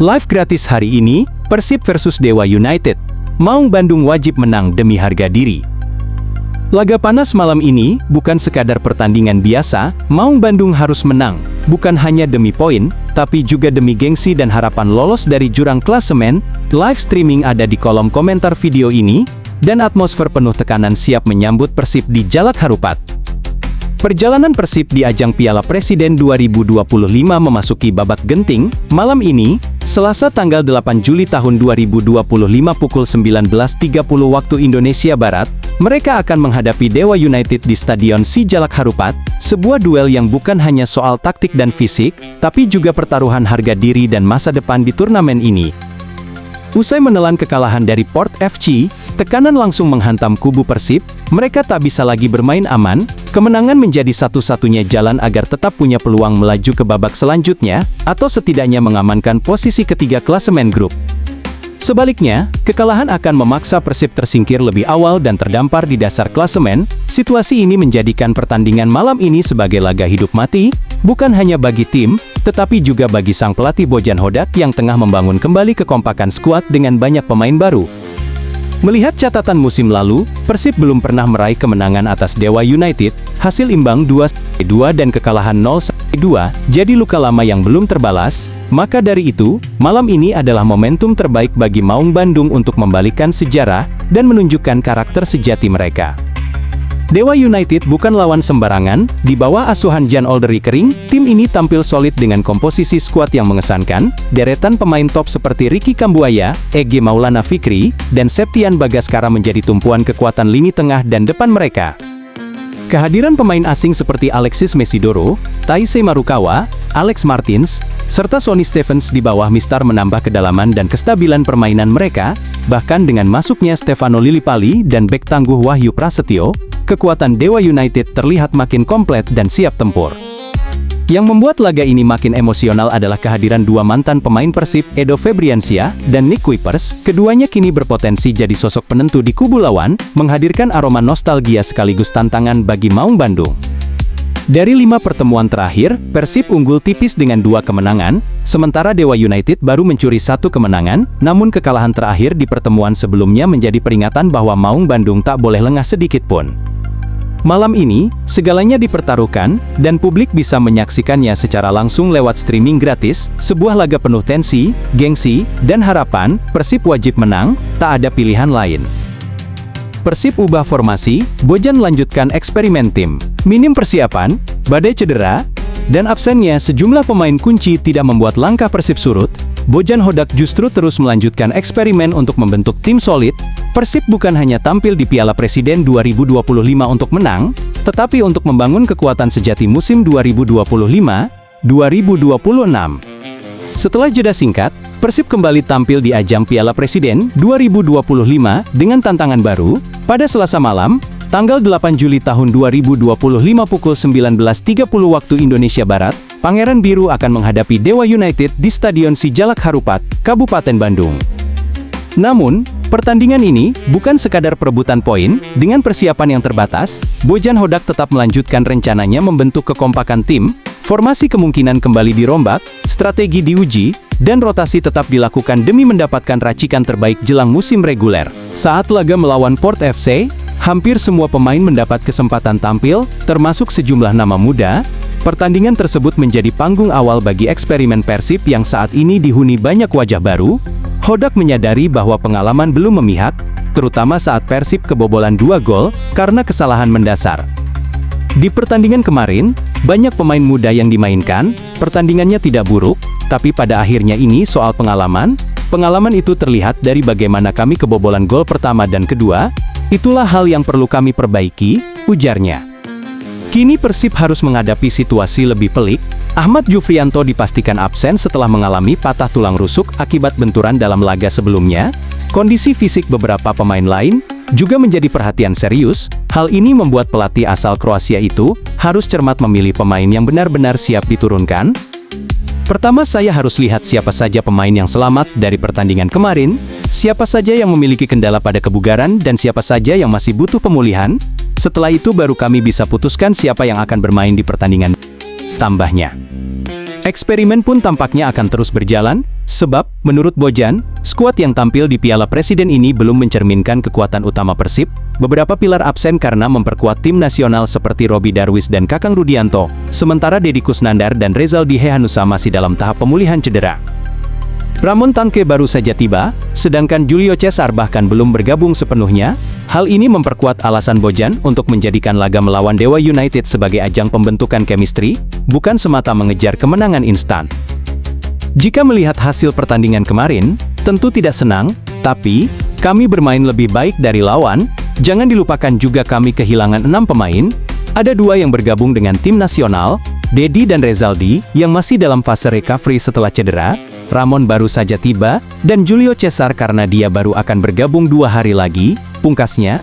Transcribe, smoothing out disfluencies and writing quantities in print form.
Live gratis hari ini, Persib versus Dewa United. Maung Bandung wajib menang demi harga diri. Laga panas malam ini bukan sekadar pertandingan biasa, Maung Bandung harus menang, bukan hanya demi poin, tapi juga demi gengsi dan harapan lolos dari jurang klasemen. Live streaming ada di kolom komentar video ini, dan atmosfer penuh tekanan siap menyambut Persib di Jalak Harupat. Perjalanan Persib di ajang Piala Presiden 2025 memasuki babak genting. Malam ini, Selasa tanggal 8 Juli tahun 2025 pukul 19.30 waktu Indonesia Barat, mereka akan menghadapi Dewa United di Stadion Sijalak Harupat, sebuah duel yang bukan hanya soal taktik dan fisik, tapi juga pertaruhan harga diri dan masa depan di turnamen ini. Usai menelan kekalahan dari Port FC, tekanan langsung menghantam kubu Persib. Mereka tak bisa lagi bermain aman. Kemenangan menjadi satu-satunya jalan agar tetap punya peluang melaju ke babak selanjutnya, atau setidaknya mengamankan posisi ketiga klasemen grup. Sebaliknya, kekalahan akan memaksa Persib tersingkir lebih awal dan terdampar di dasar klasemen. Situasi ini menjadikan pertandingan malam ini sebagai laga hidup mati, bukan hanya bagi tim, tetapi juga bagi sang pelatih Bojan Hodak yang tengah membangun kembali kekompakan skuad dengan banyak pemain baru. Melihat catatan musim lalu, Persib belum pernah meraih kemenangan atas Dewa United, hasil imbang 2-2 dan kekalahan 0-2, jadi luka lama yang belum terbalas. Maka dari itu, malam ini adalah momentum terbaik bagi Maung Bandung untuk membalikkan sejarah dan menunjukkan karakter sejati mereka. Dewa United bukan lawan sembarangan. Di bawah asuhan Jan Olderi Kering, tim ini tampil solid dengan komposisi skuad yang mengesankan. Deretan pemain top seperti Ricky Kambuaya, Ege Maulana Fikri, dan Septian Bagaskara menjadi tumpuan kekuatan lini tengah dan depan mereka. Kehadiran pemain asing seperti Alexis Mesidoro, Taisei Marukawa, Alex Martins, serta Sonny Stevens di bawah Mistar menambah kedalaman dan kestabilan permainan mereka. Bahkan dengan masuknya Stefano Lillipali dan bek tangguh Wahyu Prasetyo, kekuatan Dewa United terlihat makin komplit dan siap tempur. Yang membuat laga ini makin emosional adalah kehadiran dua mantan pemain Persib, Edo Febriansyah dan Nick Kuipers. Keduanya kini berpotensi jadi sosok penentu di kubu lawan, menghadirkan aroma nostalgia sekaligus tantangan bagi Maung Bandung. Dari 5 pertemuan terakhir, Persib unggul tipis dengan 2 kemenangan, sementara Dewa United baru mencuri 1 kemenangan, namun kekalahan terakhir di pertemuan sebelumnya menjadi peringatan bahwa Maung Bandung tak boleh lengah sedikit pun. Malam ini, segalanya dipertaruhkan, dan publik bisa menyaksikannya secara langsung lewat streaming gratis, sebuah laga penuh tensi, gengsi, dan harapan. Persib wajib menang, tak ada pilihan lain. Persib ubah formasi, Bojan lanjutkan eksperimen tim. Minim persiapan, badai cedera, dan absennya sejumlah pemain kunci tidak membuat langkah Persib surut. Bojan Hodak justru terus melanjutkan eksperimen untuk membentuk tim solid. Persib bukan hanya tampil di Piala Presiden 2025 untuk menang, tetapi untuk membangun kekuatan sejati musim 2025-2026. Setelah jeda singkat, Persib kembali tampil di ajang Piala Presiden 2025 dengan tantangan baru. Pada Selasa malam, tanggal 8 Juli tahun 2025 pukul 19.30 waktu Indonesia Barat, Pangeran Biru akan menghadapi Dewa United di Stadion Sijalak Harupat, Kabupaten Bandung. Namun, pertandingan ini bukan sekadar perebutan poin. Dengan persiapan yang terbatas, Bojan Hodak tetap melanjutkan rencananya membentuk kekompakan tim. Formasi kemungkinan kembali dirombak, strategi diuji, dan rotasi tetap dilakukan demi mendapatkan racikan terbaik jelang musim reguler. Saat laga melawan Port FC, hampir semua pemain mendapat kesempatan tampil, termasuk sejumlah nama muda. Pertandingan tersebut menjadi panggung awal bagi eksperimen Persib yang saat ini dihuni banyak wajah baru. Hodak menyadari bahwa pengalaman belum memihak, terutama saat Persib kebobolan 2 gol karena kesalahan mendasar. Di pertandingan kemarin, banyak pemain muda yang dimainkan. Pertandingannya tidak buruk, tapi pada akhirnya ini soal pengalaman. Pengalaman itu terlihat dari bagaimana kami kebobolan gol pertama dan kedua. Itulah hal yang perlu kami perbaiki, ujarnya. Kini Persib harus menghadapi situasi lebih pelik. Ahmad Jufrianto dipastikan absen setelah mengalami patah tulang rusuk akibat benturan dalam laga sebelumnya. Kondisi fisik beberapa pemain lain juga menjadi perhatian serius. Hal ini membuat pelatih asal Kroasia itu harus cermat memilih pemain yang benar-benar siap diturunkan. Pertama, saya harus lihat siapa saja pemain yang selamat dari pertandingan kemarin, siapa saja yang memiliki kendala pada kebugaran, dan siapa saja yang masih butuh pemulihan. Setelah itu baru kami bisa putuskan siapa yang akan bermain di pertandingan, tambahnya. Eksperimen pun tampaknya akan terus berjalan. Sebab, menurut Bojan, skuad yang tampil di Piala Presiden ini belum mencerminkan kekuatan utama Persib. Beberapa pilar absen karena memperkuat tim nasional seperti Robby Darwis dan Kakang Rudianto, sementara Deddy Kusnandar dan Rezaldi Hehanussa masih dalam tahap pemulihan cedera. Ramon Tanque baru saja tiba, sedangkan Julio Cesar bahkan belum bergabung sepenuhnya. Hal ini memperkuat alasan Bojan untuk menjadikan laga melawan Dewa United sebagai ajang pembentukan chemistry, bukan semata mengejar kemenangan instan. Jika melihat hasil pertandingan kemarin, tentu tidak senang, tapi kami bermain lebih baik dari lawan. Jangan dilupakan juga kami kehilangan 6 pemain, ada 2 yang bergabung dengan tim nasional, Deddy dan Rezaldi, yang masih dalam fase recovery setelah cedera, Ramon baru saja tiba, dan Julio Cesar karena dia baru akan bergabung 2 hari lagi, pungkasnya.